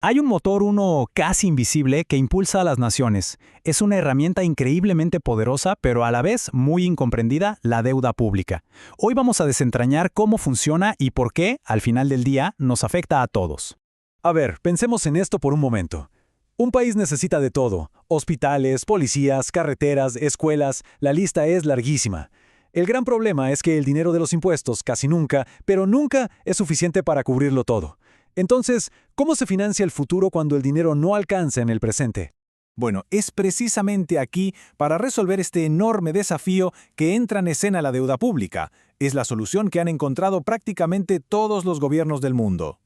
Hay un motor uno casi invisible que impulsa a las naciones. Es una herramienta increíblemente poderosa, pero a la vez muy incomprendida, la deuda pública. Hoy vamos a desentrañar cómo funciona y por qué, al final del día, nos afecta a todos. A ver, pensemos en esto por un momento. Un país necesita de todo: hospitales, policías, carreteras, escuelas, la lista es larguísima. El gran problema es que el dinero de los impuestos casi nunca, pero nunca, es suficiente para cubrirlo todo. Entonces, ¿cómo se financia el futuro cuando el dinero no alcanza en el presente? Bueno, es precisamente aquí, para resolver este enorme desafío, que entra en escena la deuda pública. Es la solución que han encontrado prácticamente todos los gobiernos del mundo.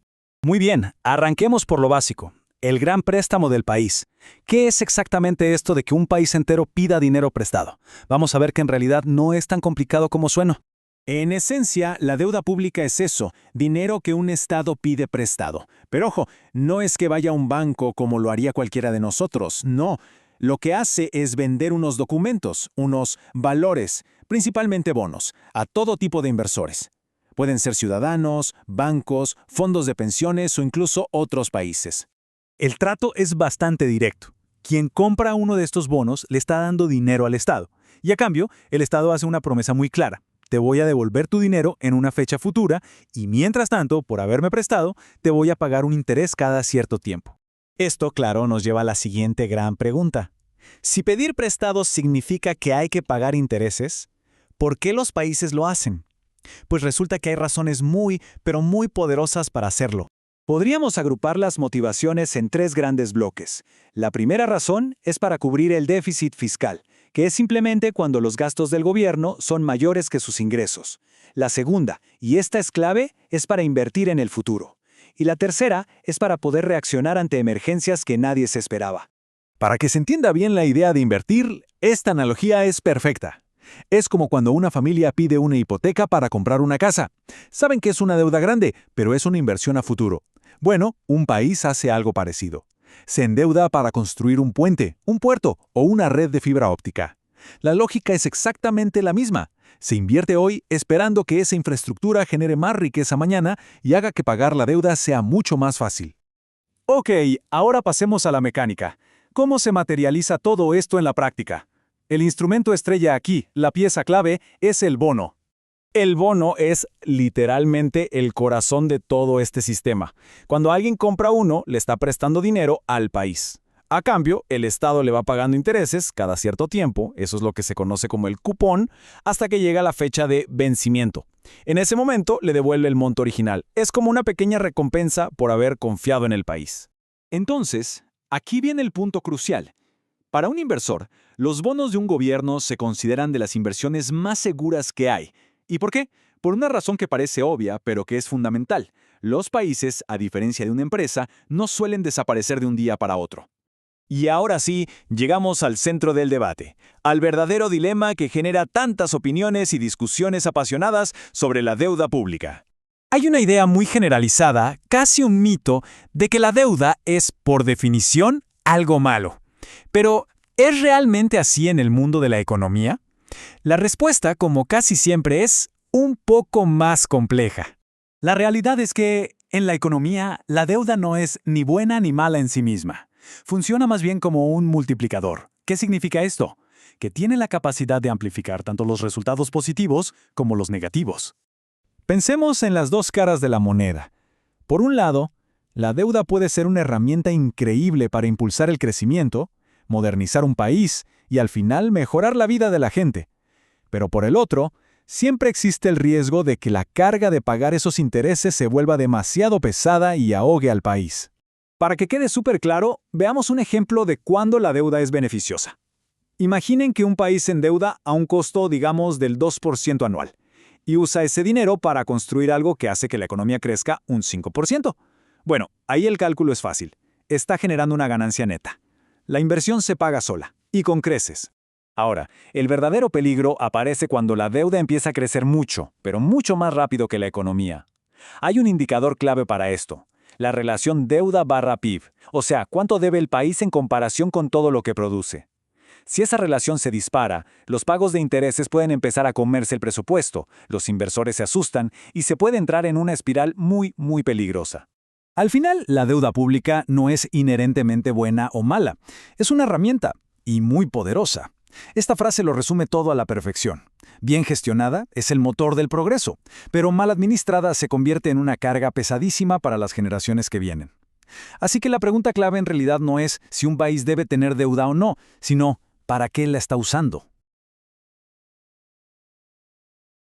Muy bien, arranquemos por lo básico. El gran préstamo del país. ¿Qué es exactamente esto de que un país entero pida dinero prestado? Vamos a ver que en realidad no es tan complicado como suena. En esencia, la deuda pública es eso: dinero que un Estado pide prestado. Pero ojo, no es que vaya a un banco como lo haría cualquiera de nosotros, no. Lo que hace es vender unos documentos, unos valores, principalmente bonos, a todo tipo de inversores. Pueden ser ciudadanos, bancos, fondos de pensiones o incluso otros países. El trato es bastante directo. Quien compra uno de estos bonos le está dando dinero al Estado. Y a cambio, el Estado hace una promesa muy clara: te voy a devolver tu dinero en una fecha futura y mientras tanto, por haberme prestado, te voy a pagar un interés cada cierto tiempo. Esto, claro, nos lleva a la siguiente gran pregunta. Si pedir prestados significa que hay que pagar intereses, ¿por qué los países lo hacen? Pues resulta que hay razones muy, pero muy poderosas para hacerlo. Podríamos agrupar las motivaciones en tres grandes bloques. La primera razón es para cubrir el déficit fiscal, que es simplemente cuando los gastos del gobierno son mayores que sus ingresos. La segunda, y esta es clave, es para invertir en el futuro. Y la tercera es para poder reaccionar ante emergencias que nadie se esperaba. Para que se entienda bien la idea de invertir, esta analogía es perfecta. Es como cuando una familia pide una hipoteca para comprar una casa. Saben que es una deuda grande, pero es una inversión a futuro. Bueno, un país hace algo parecido. Se endeuda para construir un puente, un puerto o una red de fibra óptica. La lógica es exactamente la misma. Se invierte hoy esperando que esa infraestructura genere más riqueza mañana y haga que pagar la deuda sea mucho más fácil. Ok, ahora pasemos a la mecánica. ¿Cómo se materializa todo esto en la práctica? El instrumento estrella aquí, la pieza clave, es el bono. El bono es literalmente el corazón de todo este sistema. Cuando alguien compra uno, le está prestando dinero al país. A cambio, el Estado le va pagando intereses cada cierto tiempo, eso es lo que se conoce como el cupón, hasta que llega la fecha de vencimiento. En ese momento le devuelve el monto original. Es como una pequeña recompensa por haber confiado en el país. Entonces, aquí viene el punto crucial. Para un inversor, los bonos de un gobierno se consideran de las inversiones más seguras que hay. ¿Y por qué? Por una razón que parece obvia, pero que es fundamental. Los países, a diferencia de una empresa, no suelen desaparecer de un día para otro. Y ahora sí, llegamos al centro del debate, al verdadero dilema que genera tantas opiniones y discusiones apasionadas sobre la deuda pública. Hay una idea muy generalizada, casi un mito, de que la deuda es, por definición, algo malo. Pero, ¿es realmente así en el mundo de la economía? La respuesta, como casi siempre, es un poco más compleja. La realidad es que, en la economía, la deuda no es ni buena ni mala en sí misma. Funciona más bien como un multiplicador. ¿Qué significa esto? Que tiene la capacidad de amplificar tanto los resultados positivos como los negativos. Pensemos en las dos caras de la moneda. Por un lado, la deuda puede ser una herramienta increíble para impulsar el crecimiento, modernizar un país y al final mejorar la vida de la gente. Pero por el otro, siempre existe el riesgo de que la carga de pagar esos intereses se vuelva demasiado pesada y ahogue al país. Para que quede súper claro, veamos un ejemplo de cuándo la deuda es beneficiosa. Imaginen que un país se endeuda a un costo, digamos, del 2% anual, y usa ese dinero para construir algo que hace que la economía crezca un 5%. Bueno, ahí el cálculo es fácil. Está generando una ganancia neta. La inversión se paga sola, y con creces. Ahora, el verdadero peligro aparece cuando la deuda empieza a crecer mucho, pero mucho más rápido que la economía. Hay un indicador clave para esto: la relación deuda/PIB, o sea, cuánto debe el país en comparación con todo lo que produce. Si esa relación se dispara, los pagos de intereses pueden empezar a comerse el presupuesto, los inversores se asustan y se puede entrar en una espiral muy, muy peligrosa. Al final, la deuda pública no es inherentemente buena o mala. Es una herramienta, y muy poderosa. Esta frase lo resume todo a la perfección. Bien gestionada es el motor del progreso, pero mal administrada se convierte en una carga pesadísima para las generaciones que vienen. Así que la pregunta clave en realidad no es si un país debe tener deuda o no, sino ¿para qué la está usando?